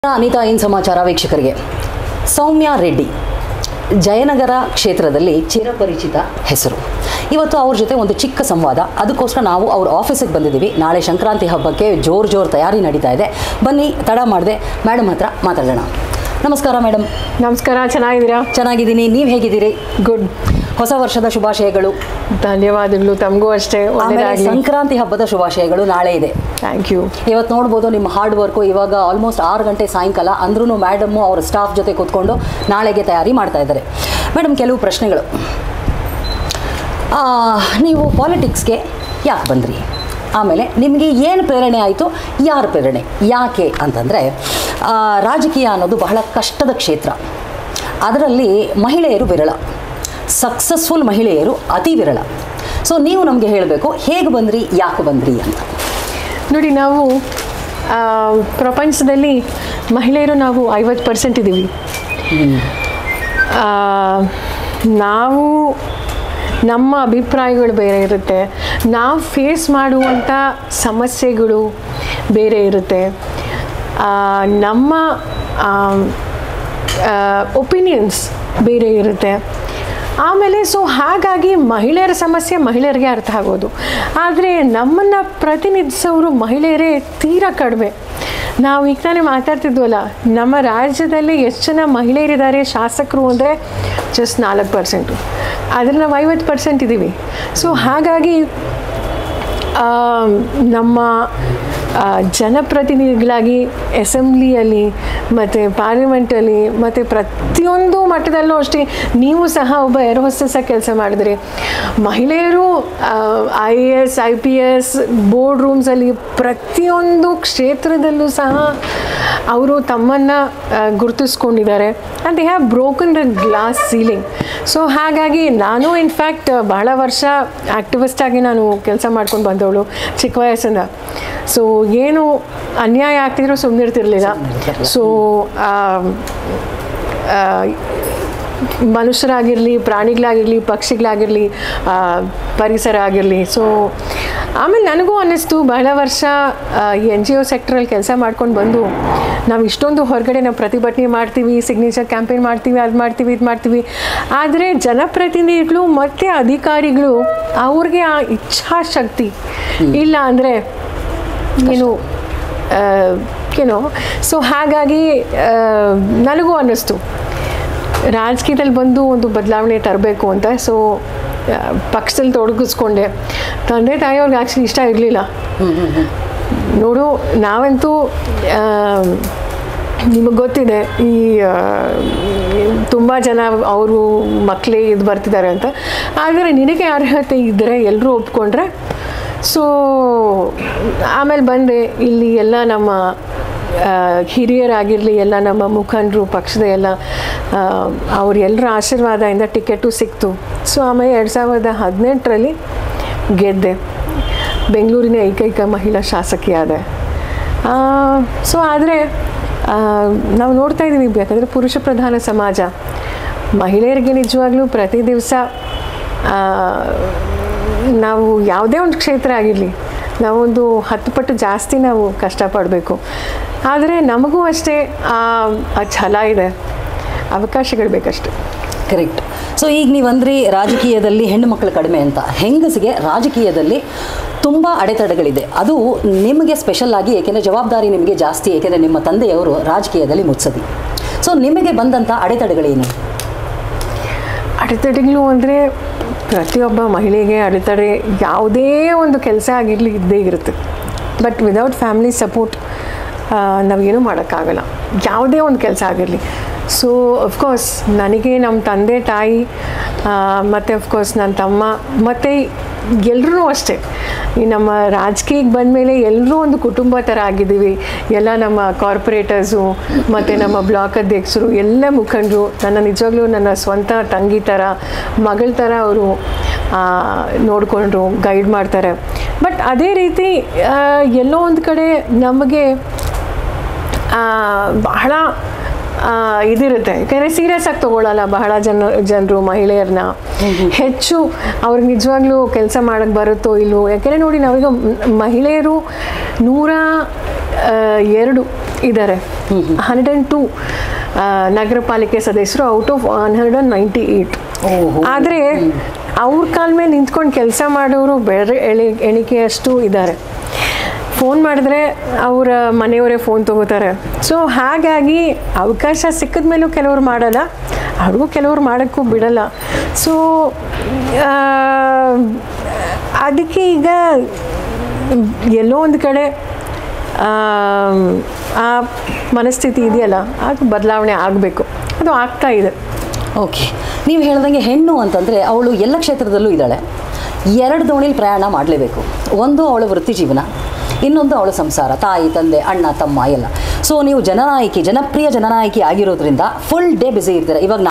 ಅನಿತಾ ಇನ್ ಸಮಾಚಾರ ವೀಕ್ಷಕರಿಗೆ ಸೌಮ್ಯಾ ರೆಡ್ಡಿ ಜಯನಗರ ಕ್ಷೇತ್ರದಲ್ಲಿ ಚಿರಪರಿಚಿತ ಹೆಸರು. ಇವತ್ತು ಅವ್ರ ಜೊತೆ ಒಂದು ಚಿಕ್ಕ ಸಂವಾದ. ಅದಕ್ಕೋಸ್ಕರ ನಾವು ಅವ್ರ ಆಫೀಸಿಗೆ ಬಂದಿದ್ದೀವಿ. ನಾಳೆ ಸಂಕ್ರಾಂತಿ ಹಬ್ಬಕ್ಕೆ ಜೋರು ತಯಾರಿ ನಡೀತಾ ಇದೆ. ಬನ್ನಿ, ತಡ ಮಾಡದೆ ಮೇಡಮ್ ಹತ್ರ ಮಾತಾಡೋಣ. ನಮಸ್ಕಾರ ಮೇಡಮ್. ನಮಸ್ಕಾರ, ಚೆನ್ನಾಗಿದ್ದೀರಾ? ಚೆನ್ನಾಗಿದ್ದೀನಿ, ನೀವು ಹೇಗಿದ್ದೀರಿ? ಗುಡ್. ಹೊಸ ವರ್ಷದ ಶುಭಾಶಯಗಳು. ಧನ್ಯವಾದಗಳು, ತಮಗೂ ಅಷ್ಟೇ. ಸಂಕ್ರಾಂತಿ ಹಬ್ಬದ ಶುಭಾಶಯಗಳು ನಾಳೆ ಇದೆ. Thank you. ಇವತ್ತು ನೋಡ್ಬೋದು ನಿಮ್ಮ ಹಾರ್ಡ್ ವರ್ಕು. ಇವಾಗ ಆಲ್ಮೋಸ್ಟ್ 6 ಗಂಟೆ ಸಾಯಂಕಾಲ ಅಂದ್ರೂ ಮೇಡಮ್ಮು ಅವ್ರ ಸ್ಟಾಫ್ ಜೊತೆ ಕೂತ್ಕೊಂಡು ನಾಳೆಗೆ ತಯಾರಿ ಮಾಡ್ತಾ ಇದ್ದಾರೆ. ಮೇಡಮ್, ಕೆಲವು ಪ್ರಶ್ನೆಗಳು. ನೀವು ಪಾಲಿಟಿಕ್ಸ್ಗೆ ಯಾಕೆ ಬಂದ್ರಿ? ಆಮೇಲೆ ನಿಮಗೆ ಏನು ಪ್ರೇರಣೆ ಆಯಿತು? ಯಾರ ಪ್ರೇರಣೆ? ಯಾಕೆ ಅಂತಂದರೆ, ರಾಜಕೀಯ ಅನ್ನೋದು ಬಹಳ ಕಷ್ಟದ ಕ್ಷೇತ್ರ. ಅದರಲ್ಲಿ ಮಹಿಳೆಯರು ವಿರಳ, ಸಕ್ಸಸ್ಫುಲ್ ಮಹಿಳೆಯರು ಅತಿ ವಿರಳ. ಸೊ ನೀವು ನಮಗೆ ಹೇಳಬೇಕು, ಹೇಗೆ ಬಂದ್ರಿ, ಯಾಕೆ ಬಂದ್ರಿ ಅಂತ. ನೋಡಿ, ನಾವು ಪ್ರಪಂಚದಲ್ಲಿ ಮಹಿಳೆಯರು ನಾವು 50% ಇದ್ದೀವಿ. ನಾವು ನಮ್ಮ ಅಭಿಪ್ರಾಯಗಳು ಬೇರೆ ಇರುತ್ತೆ, ನಾವು ಫೇಸ್ ಮಾಡುವಂಥ ಸಮಸ್ಯೆಗಳು ಬೇರೆ ಇರುತ್ತೆ, ನಮ್ಮ ಒಪಿನಿಯನ್ಸ್ ಬೇರೆ ಇರುತ್ತೆ. ಆಮೇಲೆ ಹಾಗಾಗಿ ಮಹಿಳೆಯರ ಸಮಸ್ಯೆ ಮಹಿಳೆಯರಿಗೆ ಅರ್ಥ ಆಗೋದು. ಆದರೆ ನಮ್ಮನ್ನು ಪ್ರತಿನಿಧಿಸೋರು ಮಹಿಳೆಯರೇ ತೀರಾ ಕಡಿಮೆ. ನಾವು ಈಗ ತಾನೇ ಮಾತಾಡ್ತಿದ್ವಲ್ಲ, ನಮ್ಮ ರಾಜ್ಯದಲ್ಲಿ ಎಷ್ಟು ಜನ ಮಹಿಳೆಯರಿದ್ದಾರೆ ಶಾಸಕರು ಅಂದರೆ ಜಸ್ಟ್ 4%. ಆದರೆ ನಾವು 50% ಇದ್ದೀವಿ. ಹಾಗಾಗಿ ನಮ್ಮ ಜನಪ್ರತಿನಿಧಿಗಳಾಗಿ ಅಸೆಂಬ್ಲಿಯಲ್ಲಿ ಮತ್ತು ಪಾರ್ಲಿಮೆಂಟಲ್ಲಿ ಮತ್ತು ಪ್ರತಿಯೊಂದು ಮಟ್ಟದಲ್ಲೂ ಅಷ್ಟೇ, ನೀವು ಸಹ ಒಬ್ಬ ಏರ್ ಹೋಸ್ಟೆಸ್ ಕೆಲಸ ಮಾಡಿದ್ರಿ. ಮಹಿಳೆಯರು IAS IPS ಬೋರ್ಡ್ ರೂಮ್ಸಲ್ಲಿ ಪ್ರತಿಯೊಂದು ಕ್ಷೇತ್ರದಲ್ಲೂ ಸಹ ಅವರು ತಮ್ಮನ್ನು ಗುರುತಿಸ್ಕೊಂಡಿದ್ದಾರೆ. And they have broken the glass ceiling. ಹಾಗಾಗಿ ನಾನು ಇನ್ಫ್ಯಾಕ್ಟ್ ಬಹಳ ವರ್ಷ ಆ್ಯಕ್ಟಿವಿಸ್ಟಾಗಿ ನಾನು ಕೆಲಸ ಮಾಡ್ಕೊಂಡು ಬಂದವಳು ಚಿಕ್ಕ ವಯಸ್ಸಿಂದ. ಏನು ಅನ್ಯಾಯ ಆಗ್ತಿದ್ರು ಸುಮ್ಮನಿರ್ತಿರ್ಲಿಲ್ಲ. ಮನುಷ್ಯರಾಗಿರಲಿ, ಪ್ರಾಣಿಗಳಾಗಿರಲಿ, ಪಕ್ಷಿಗಳಾಗಿರಲಿ, ಪರಿಸರ ಆಗಿರಲಿ. ಆಮೇಲೆ ನನಗೂ ಅನ್ನಿಸ್ತು, ಬಹಳ ವರ್ಷ NGO ಸೆಕ್ಟ್ರಲ್ಲಿ ಕೆಲಸ ಮಾಡ್ಕೊಂಡು ಬಂದು ನಾವು ಇಷ್ಟೊಂದು ಹೊರಗಡೆ ನಾವು ಪ್ರತಿಭಟನೆ ಮಾಡ್ತೀವಿ, ಸಿಗ್ನೇಚರ್ ಕ್ಯಾಂಪೇನ್ ಮಾಡ್ತೀವಿ, ಅದು ಮಾಡ್ತೀವಿ, ಇದು ಮಾಡ್ತೀವಿ. ಆದರೆ ಜನಪ್ರತಿನಿಧಿಗಳು ಮತ್ತು ಅಧಿಕಾರಿಗಳು ಅವ್ರಿಗೆ ಆ ಇಚ್ಛಾಶಕ್ತಿ ಇಲ್ಲ ಅಂದರೆ ಹಾಗಾಗಿ ನನಗೂ ಅನ್ನಿಸ್ತು ರಾಜಕೀಯದಲ್ಲಿ ಬಂದು ಒಂದು ಬದಲಾವಣೆ ತರಬೇಕು ಅಂತ. ಪಕ್ಷದಲ್ಲಿ ತೊಡಗಿಸ್ಕೊಂಡೆ. ತಂದೆ ತಾಯಿಯವ್ರಿಗೆ ಆ್ಯಕ್ಚುಲಿ ಇಷ್ಟ ಇರಲಿಲ್ಲ. ನೋಡು, ನಾವಂತೂ ನಿಮಗೆ ಗೊತ್ತಿದೆ, ಈ ತುಂಬ ಜನ ಅವರು ಮಕ್ಕಳೇ ಇದು ಬರ್ತಿದ್ದಾರೆ ಅಂತ. ಆದರೆ ನಿನಗೆ ಅರ್ಹತೆ ಇದ್ದರೆ ಎಲ್ಲರೂ ಒಪ್ಕೊಂಡ್ರೆ. ಆಮೇಲೆ ಬಂದೆ ಇಲ್ಲಿ. ಎಲ್ಲ ನಮ್ಮ ಹಿರಿಯರಾಗಿರಲಿ, ಎಲ್ಲ ನಮ್ಮ ಮುಖಂಡರು, ಪಕ್ಷದ ಎಲ್ಲ ಅವರೆಲ್ಲರ ಆಶೀರ್ವಾದದಿಂದ ಟಿಕೆಟು ಸಿಕ್ತು. ಆಮೇಲೆ 2018ರಲ್ಲಿ ಗೆದ್ದೆ. ಬೆಂಗಳೂರಿನ ಏಕೈಕ ಮಹಿಳಾ ಶಾಸಕಿಯಾದೆ. ಆದರೆ ನಾವು ನೋಡ್ತಾ ಇದ್ದೀವಿ, ಯಾಕಂದರೆ ಪುರುಷ ಪ್ರಧಾನ ಸಮಾಜ. ಮಹಿಳೆಯರಿಗೆ ನಿಜವಾಗ್ಲೂ ಪ್ರತಿ ದಿವಸ ನಾವು ಯಾವುದೇ ಒಂದು ಕ್ಷೇತ್ರ ಆಗಿರಲಿ, ನಾವೊಂದು 10 ಪಟ್ಟು ಜಾಸ್ತಿ ನಾವು ಕಷ್ಟಪಡಬೇಕು. ಆದರೆ ನಮಗೂ ಅಷ್ಟೇ ಆ ಛಲ ಇದೆ, ಅವಕಾಶಗಳು ಬೇಕಷ್ಟೆ. ಕರೆಕ್ಟ್. ಈಗ ನೀವಂದ್ರಿ ರಾಜಕೀಯದಲ್ಲಿ ಹೆಣ್ಣು ಮಕ್ಕಳು ಕಡಿಮೆ ಅಂತ. ಹೆಂಗಸಿಗೆ ರಾಜಕೀಯದಲ್ಲಿ ತುಂಬ ಅಡೆತಡೆಗಳಿದೆ. ಅದು ನಿಮಗೆ ಸ್ಪೆಷಲ್ ಆಗಿ, ಏಕೆಂದರೆ ಜವಾಬ್ದಾರಿ ನಿಮಗೆ ಜಾಸ್ತಿ, ಏಕೆಂದರೆ ನಿಮ್ಮ ತಂದೆಯವರು ರಾಜಕೀಯದಲ್ಲಿ ಮುತ್ಸದಿ. ನಿಮಗೆ ಬಂದಂಥ ಅಡೆತಡೆಗಳೇನು? ಅಡೆತಡೆಗಳು ಅಂದರೆ ಪ್ರತಿಯೊಬ್ಬ ಮಹಿಳೆಗೆ ಅಡೆತಡೆ ಯಾವುದೇ ಒಂದು ಕೆಲಸ ಆಗಿರಲಿ ಇದ್ದೇ ಇರುತ್ತೆ. ಬಟ್ ವಿದೌಟ್ ಫ್ಯಾಮಿಲಿ ಸಪೋರ್ಟ್ ನಾವೇನೂ ಮಾಡೋಕ್ಕಾಗಲ್ಲ, ಯಾವುದೇ ಒಂದು ಕೆಲಸ ಆಗಿರಲಿ. ಅಫ್ಕೋರ್ಸ್ ನನಗೆ ನಮ್ಮ ತಂದೆ ತಾಯಿ ಮತ್ತು ಅಫ್ಕೋರ್ಸ್ ನನ್ನ ತಮ್ಮ ಮತ್ತು ಎಲ್ಲರೂ ಅಷ್ಟೇ, ಈ ನಮ್ಮ ರಾಜಕೀಯಕ್ಕೆ ಬಂದಮೇಲೆ ಎಲ್ಲರೂ ಒಂದು ಕುಟುಂಬ ಥರ ಆಗಿದ್ದೀವಿ. ಎಲ್ಲ ನಮ್ಮ ಕಾರ್ಪೊರೇಟರ್ಸು ಮತ್ತು ನಮ್ಮ ಬ್ಲಾಕ್ ಅಧ್ಯಕ್ಷರು, ಎಲ್ಲ ಮುಖಂಡರು ನಿಜವಾಗ್ಲೂ ನನ್ನ ಸ್ವಂತ ತಂಗಿ ಥರ, ಮಗಳ ಥರ ಅವರು ನೋಡಿಕೊಂಡ್ರು, ಗೈಡ್ ಮಾಡ್ತಾರೆ. ಬಟ್ ಅದೇ ರೀತಿ ಎಲ್ಲೋ ಒಂದು ಕಡೆ ನಮಗೆ ಬಹಳ ಇದಿರುತ್ತೆ. ಯಾಕೆಂದರೆ ಸೀರಿಯಸ್ ಆಗಿ ತೊಗೊಳ್ಳಲ್ಲ ಬಹಳ ಜನರು ಮಹಿಳೆಯರನ್ನ. ಹೆಚ್ಚು ಅವ್ರಿಗೆ ನಿಜವಾಗ್ಲೂ ಕೆಲಸ ಮಾಡೋಕ್ಕೆ ಬರುತ್ತೋ ಇಲ್ವೋ. ಯಾಕೆಂದರೆ ನೋಡಿ, ನಾವೀಗ ಮಹಿಳೆಯರು 102 ಇದ್ದಾರೆ. 102 ನಗರ ಪಾಲಿಕೆ ಸದಸ್ಯರು ಔಟ್ ಆಫ್ 198. ಆದರೆ ಅವ್ರ ಕಾಲ ಮೇಲೆ ನಿಂತ್ಕೊಂಡು ಕೆಲಸ ಮಾಡೋರು ಬೇರೆ ಎಣಿಕೆಯಷ್ಟು ಇದ್ದಾರೆ. ಫೋನ್ ಮಾಡಿದ್ರೆ ಅವರ ಮನೆಯವರೇ ಫೋನ್ ತೊಗೋತಾರೆ. ಸೊ ಹಾಗಾಗಿ ಅವಕಾಶ ಸಿಕ್ಕಿದ ಮೇಲೂ ಕೆಲವರು ಮಾಡಲ್ಲ, ಅವ್ರಿಗೂ ಕೆಲವರು ಮಾಡೋಕ್ಕೂ ಬಿಡಲ್ಲ. ಸೊ ಅದಕ್ಕೆ ಈಗ ಎಲ್ಲೋ ಒಂದು ಕಡೆ ಆ ಮನಸ್ಥಿತಿ ಇದೆಯಲ್ಲ, ಅದು ಬದಲಾವಣೆ ಆಗಬೇಕು. ಅದು ಆಗ್ತಾ ಇದೆ. ಓಕೆ, ನೀವು ಹೇಳ್ದಂಗೆ ಹೆಣ್ಣು ಅಂತಂದರೆ ಅವಳು ಎಲ್ಲ ಕ್ಷೇತ್ರದಲ್ಲೂ ಇದ್ದಾಳೆ. 2 ದೋಣಿಲಿ ಪ್ರಯಾಣ ಮಾಡಲೇಬೇಕು. ಒಂದು ಅವಳ ವೃತ್ತಿ ಜೀವನ, ಇನ್ನೊಂದು ಅವಳ ಸಂಸಾರ, ತಾಯಿ ತಂದೆ ಅಣ್ಣ ತಮ್ಮ ಎಲ್ಲ. ಸೊ ನೀವು ಜನಪ್ರಿಯ ಜನನಾಯಕಿ ಆಗಿರೋದ್ರಿಂದ ಫುಲ್ ಡೇ ಬ್ಯುಸಿ ಇರ್ತೀರ. ಇವಾಗ